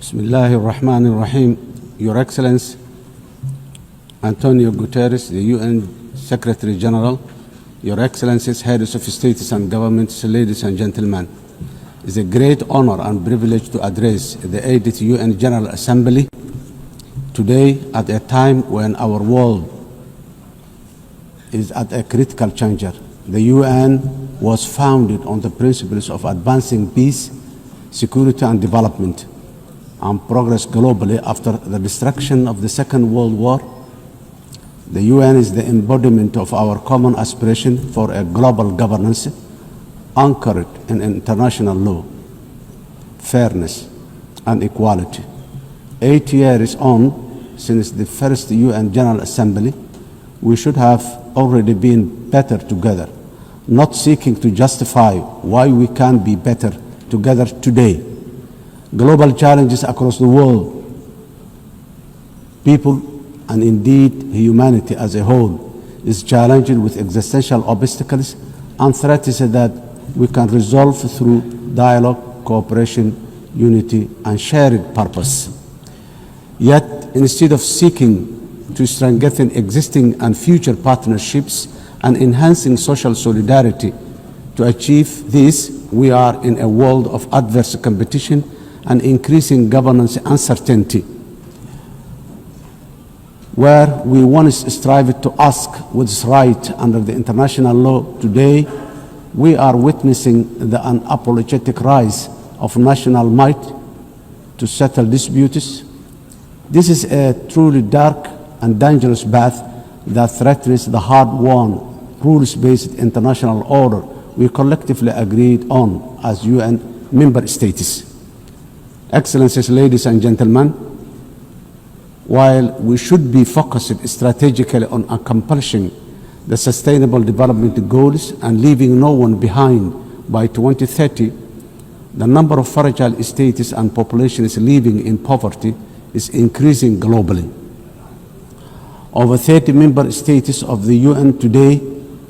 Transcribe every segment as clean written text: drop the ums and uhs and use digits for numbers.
Bismillahir Rahmanir Rahim. Your Excellency, Antonio Guterres, the UN Secretary General, Your Excellencies, Heads of States and Governments, ladies and gentlemen, it's a great honor and privilege to address the 80th UN General Assembly today at a time when our world is at a critical juncture. The UN was founded on the principles of advancing peace, security and development and progress globally after the destruction of the Second World War. The UN is the embodiment of our common aspiration for a global governance anchored in international law, fairness and equality. 8 years on since the first UN General Assembly, we should have already been better together, not seeking to justify why we can be better together today. Global challenges across the world, people and indeed humanity as a whole is challenged with existential obstacles and threats that we can resolve through dialogue, cooperation, unity and shared purpose. Yet, instead of seeking to strengthen existing and future partnerships and enhancing social solidarity to achieve this, we are in a world of adverse competition and increasing governance uncertainty, where we once strived to ask what's right under the international law. Today, we are witnessing the unapologetic rise of national might to settle disputes. This is a truly dark and dangerous path that threatens the hard-won, rules-based international order we collectively agreed on as UN member states. Excellencies, ladies and gentlemen, while we should be focused strategically on accomplishing the Sustainable Development Goals and leaving no one behind by 2030, the number of fragile states and populations living in poverty is increasing globally. Over 30 member states of the UN today,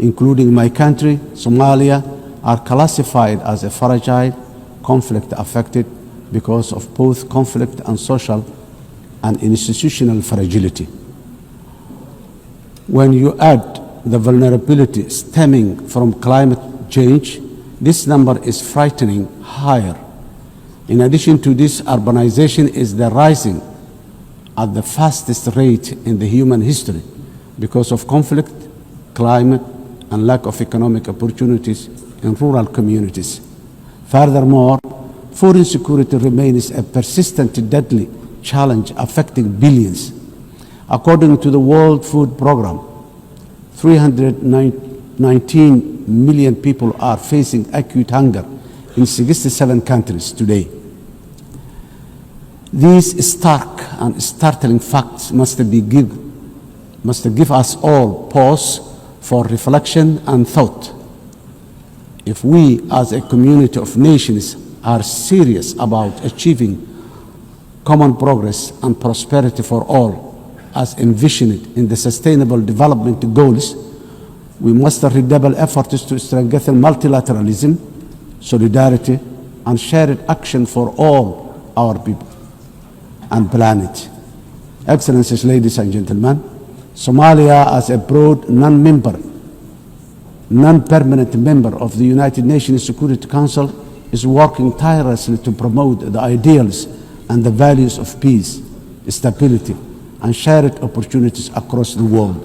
including my country, Somalia, are classified as a fragile, conflict-affected because of both conflict and social and institutional fragility. When you add the vulnerability stemming from climate change, this number is frightening higher. In addition to this, urbanization is rising at the fastest rate in the human history because of conflict, climate, and lack of economic opportunities in rural communities. Furthermore, food insecurity remains a persistent, deadly challenge affecting billions. According to the World Food Programme, 319 million people are facing acute hunger in 67 countries today. These stark and startling facts must give us all pause for reflection and thought. If we as a community of nations are serious about achieving common progress and prosperity for all, as envisioned in the Sustainable Development Goals, we must redouble efforts to strengthen multilateralism, solidarity, and shared action for all our people and planet. Excellencies, ladies and gentlemen, Somalia, as a broad non-permanent member of the United Nations Security Council, is working tirelessly to promote the ideals and the values of peace, stability, and shared opportunities across the world.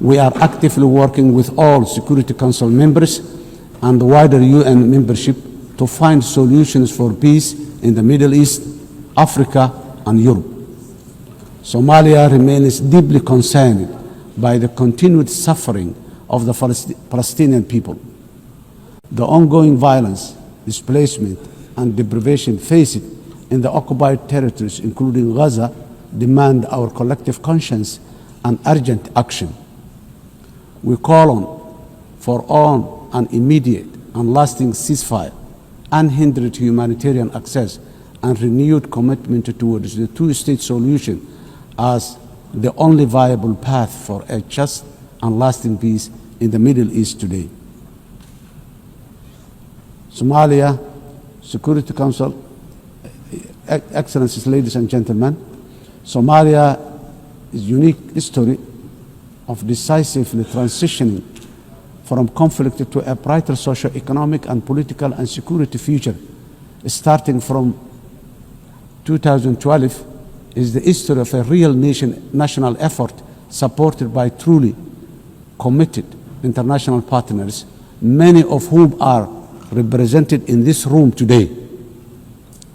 We are actively working with all Security Council members and the wider UN membership to find solutions for peace in the Middle East, Africa, and Europe. Somalia remains deeply concerned by the continued suffering of the Palestinian people. The ongoing violence, displacement, and deprivation faced in the occupied territories, including Gaza, demand our collective conscience and urgent action. We call for an immediate and lasting ceasefire, unhindered humanitarian access, and renewed commitment towards the two-state solution as the only viable path for a just and lasting peace in the Middle East today. Somalia Security Council Excellencies, ladies and gentlemen, Somalia is a unique history of decisively transitioning from conflict to a brighter socio-economic and political and security future. Starting from 2012 is the history of a real national effort supported by truly committed international partners, many of whom are represented in this room today.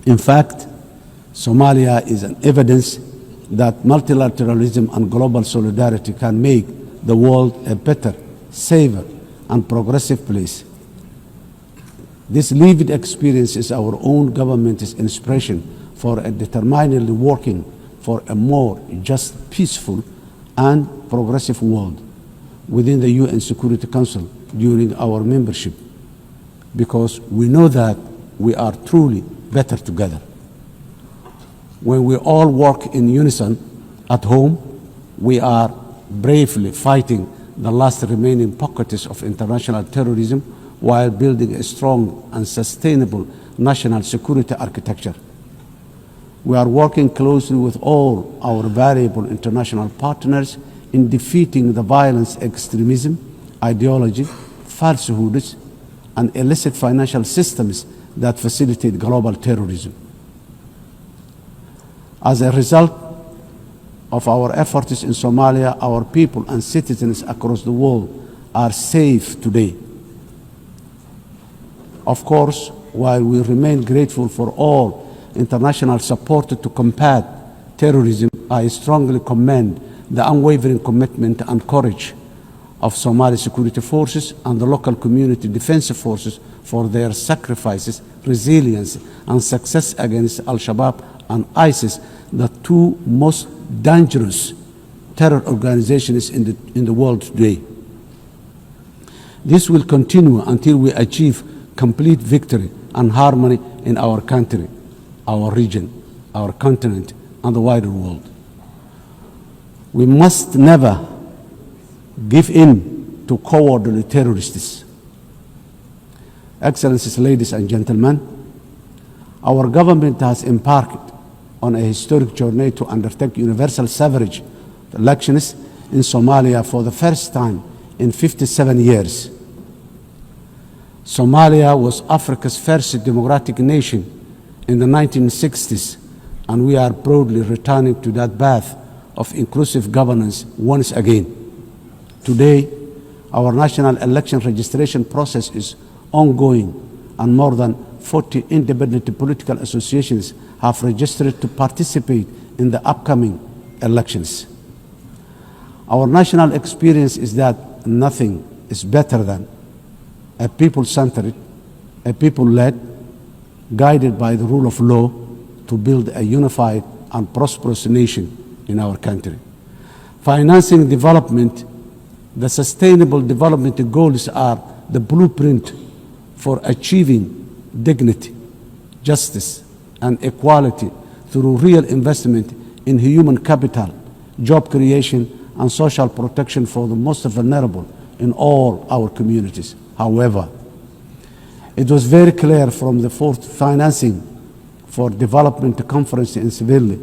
In fact, Somalia is an evidence that multilateralism and global solidarity can make the world a better, safer, and progressive place. This lived experience is our own government's inspiration for a determinedly working for a more just, peaceful, and progressive world within the UN Security Council during our membership, because we know that we are truly better together. When we all work in unison at home, we are bravely fighting the last remaining pockets of international terrorism while building a strong and sustainable national security architecture. We are working closely with all our valuable international partners in defeating the violence, extremism, ideology, falsehoods, and illicit financial systems that facilitate global terrorism. As a result of our efforts in Somalia, our people and citizens across the world are safe today. Of course, while we remain grateful for all international support to combat terrorism, I strongly commend the unwavering commitment and courage of Somali security forces and the local community defense forces for their sacrifices, resilience, and success against Al-Shabaab and ISIS, the two most dangerous terror organizations in the world today. This will continue until we achieve complete victory and harmony in our country, our region, our continent, and the wider world. We must never give in to cowardly terrorists. Excellencies, ladies and gentlemen, our government has embarked on a historic journey to undertake universal suffrage elections in Somalia for the first time in 57 years. Somalia was Africa's first democratic nation in the 1960s, and we are proudly returning to that path of inclusive governance once again. Today, our national election registration process is ongoing, and more than 40 independent political associations have registered to participate in the upcoming elections. Our national experience is that nothing is better than a people-centered, a people-led, guided by the rule of law to build a unified and prosperous nation in our country. Financing development, the sustainable development goals are the blueprint for achieving dignity, justice, and equality through real investment in human capital, job creation, and social protection for the most vulnerable in all our communities. However, it was very clear from the fourth financing for development conference in Seville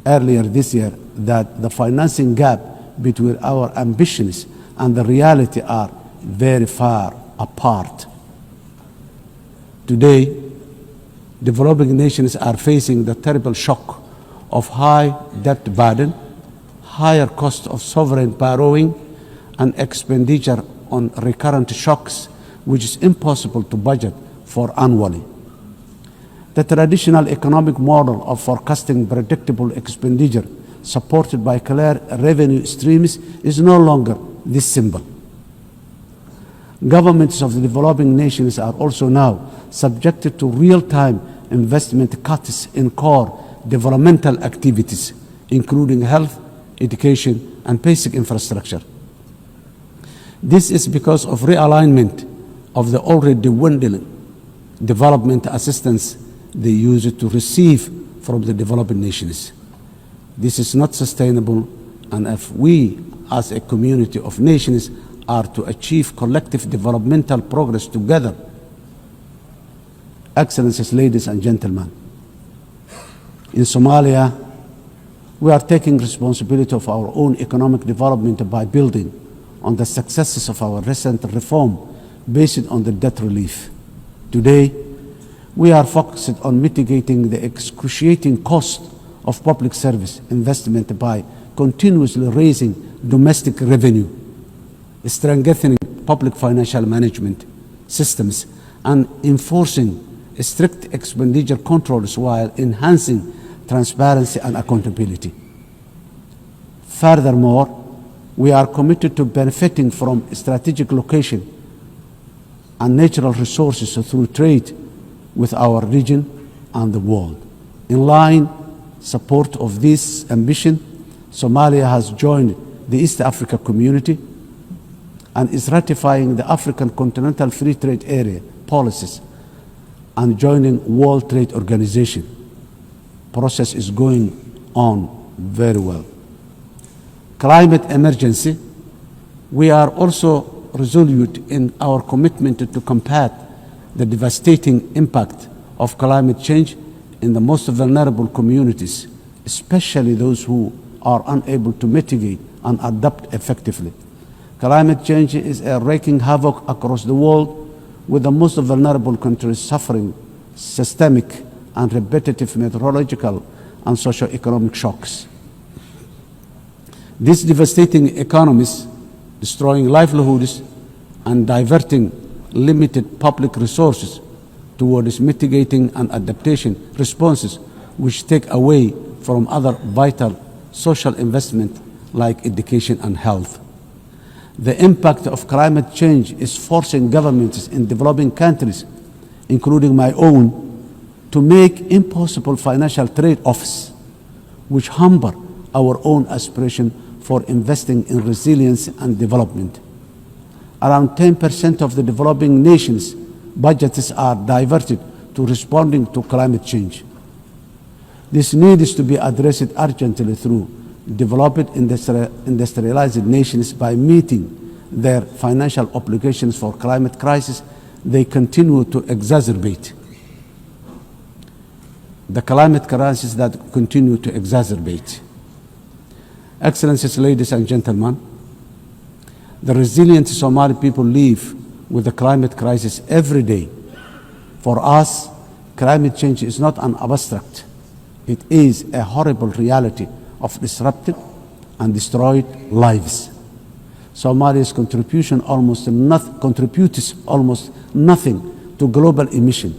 earlier this year that the financing gap between our ambitions and the reality are very far apart. Today, developing nations are facing the terrible shock of high debt burden, higher cost of sovereign borrowing, and expenditure on recurrent shocks, which is impossible to budget for annually. The traditional economic model of forecasting predictable expenditure supported by clear revenue streams is no longer this simple. Governments of the developing nations are also now subjected to real-time investment cuts in core developmental activities, including health, education, and basic infrastructure. This is because of realignment of the already dwindling development assistance they use to receive from the developing nations. This is not sustainable, and if we as a community of nations are to achieve collective developmental progress together, Excellencies, ladies and gentlemen, In Somalia, we are taking responsibility of our own economic development by building on the successes of our recent reform based on the debt relief. Today, we are focused on mitigating the excruciating cost of public service investment by continuously raising domestic revenue, strengthening public financial management systems, and enforcing strict expenditure controls while enhancing transparency and accountability. Furthermore, we are committed to benefiting from strategic location and natural resources through trade with our region and the world. In line support of this ambition, Somalia has joined the East Africa Community and is ratifying the African Continental Free Trade Area policies and joining World Trade Organization. Process is going on very well. Climate emergency. We are also resolute in our commitment to combat the devastating impact of climate change in the most vulnerable communities, especially those who are unable to mitigate and adapt effectively. Climate change is wreaking havoc across the world, with the most vulnerable countries suffering systemic and repetitive meteorological and socio-economic shocks. These devastating economies, destroying livelihoods and diverting limited public resources towards mitigating and adaptation responses, which take away from other vital social investment like education and health. The impact of climate change is forcing governments in developing countries, including my own, to make impossible financial trade-offs, which hamper our own aspiration for investing in resilience and development. Around 10% of the developing nations' budgets are diverted to responding to climate change. This needs to be addressed urgently through developed industrialized nations by meeting their financial obligations for climate crisis they continue to exacerbate. The climate crisis that continue to exacerbate. Excellencies, ladies and gentlemen, the resilient Somali people live with the climate crisis every day. For us, climate change is not an abstract. It is a horrible reality of disrupted and destroyed lives. Somalia's contributes almost nothing to global emission,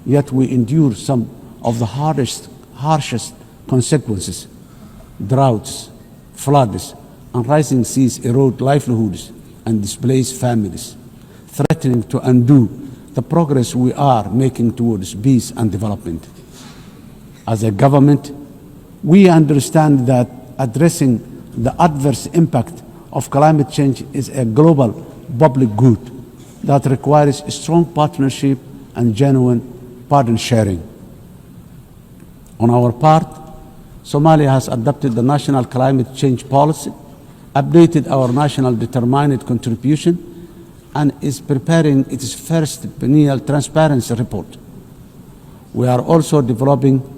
yet we endure some of the harshest consequences. Droughts, floods, and rising seas erode livelihoods and displace families, threatening to undo the progress we are making towards peace and development. As a government, we understand that addressing the adverse impact of climate change is a global public good that requires strong partnership and genuine burden sharing. On our part, Somalia has adopted the national climate change policy, updated our national determined contribution, and is preparing its first biennial transparency report. We are also developing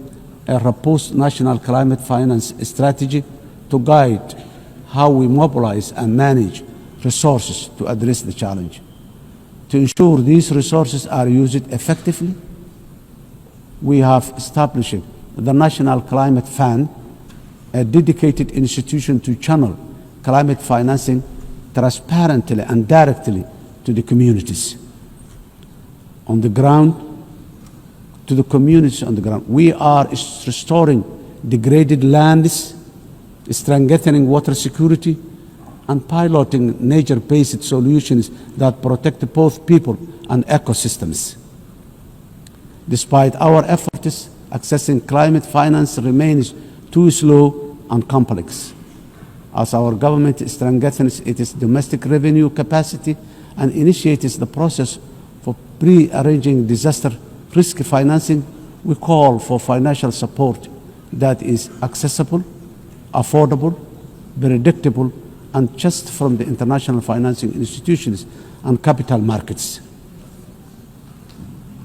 a robust national climate finance strategy to guide how we mobilize and manage resources to address the challenge. To ensure these resources are used effectively, we have established the National Climate Fund, a dedicated institution to channel climate financing transparently and directly to the communities on the ground, to the communities on the ground. We are restoring degraded lands, strengthening water security, and piloting nature-based solutions that protect both people and ecosystems. Despite our efforts, accessing climate finance remains too slow and complex. As our government strengthens its domestic revenue capacity and initiates the process for pre-arranging disaster risk financing, we call for financial support that is accessible, affordable, predictable, and just from the international financing institutions and capital markets.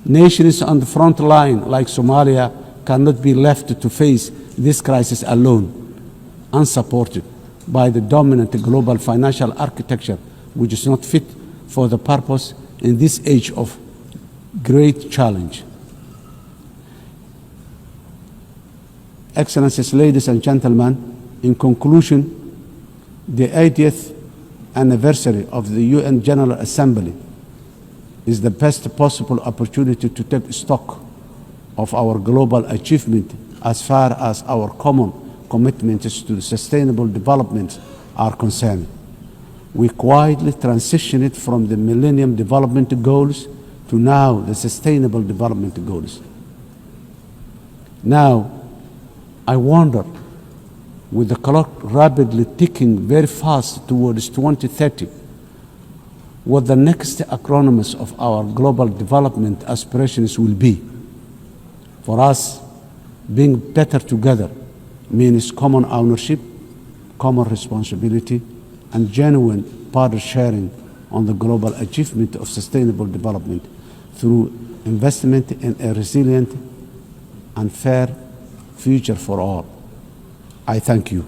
Nations on the front line, like Somalia, cannot be left to face this crisis alone, unsupported by the dominant global financial architecture, which is not fit for the purpose in this age of great challenge. Excellencies, ladies and gentlemen, in conclusion, the 80th anniversary of the UN General Assembly is the best possible opportunity to take stock of our global achievement as far as our common commitments to sustainable development are concerned. We quietly transitioned from the Millennium Development Goals to now the Sustainable Development Goals. Now, I wonder, with the clock rapidly ticking very fast towards 2030, what the next acronyms of our global development aspirations will be. For us, being better together means common ownership, common responsibility, and genuine partner sharing on the global achievement of sustainable development through investment in a resilient and fair future for all. I thank you.